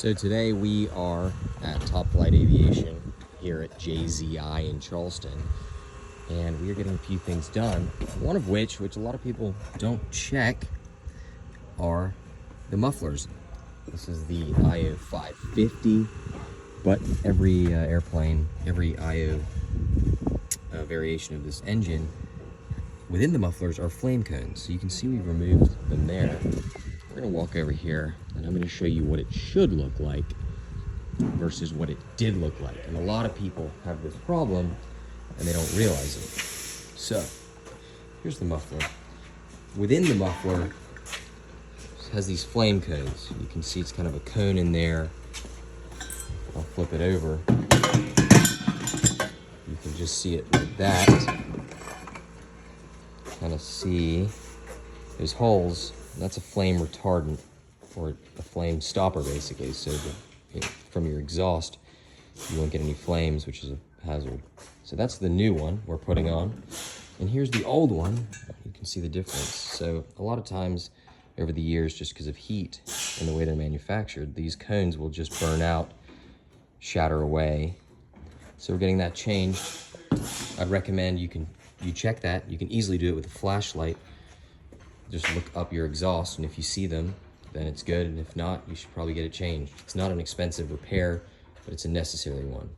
So today we are at Top Flight Aviation here at JZI in Charleston, and we are getting a few things done. One of which a lot of people don't check, are the mufflers. This is the IO-550, but every airplane, every IO variation of this engine, within the mufflers are flame cones. So you can see we removed them there. We're gonna walk over here and I'm gonna show you what it should look like versus what it did look like. And a lot of people have this problem and they don't realize it. So here's the muffler. Within the muffler, it has these flame cones. You can see it's kind of a cone in there. I'll flip it over. You can just see it like that. Kind of see those holes. That's a flame retardant, or a flame stopper basically, so that from your exhaust you won't get any flames, which is a hazard. So that's the new one we're putting on, and here's the old one. You can see the difference. So a lot of times over the years, just because of heat and the way they're manufactured, these cones will just burn out, shatter away. So we're getting that changed. I'd recommend you check that. You can easily do it with a flashlight. Just look up your exhaust, and if you see them, then it's good, and if not, you should probably get it changed. It's not an expensive repair, but it's a necessary one.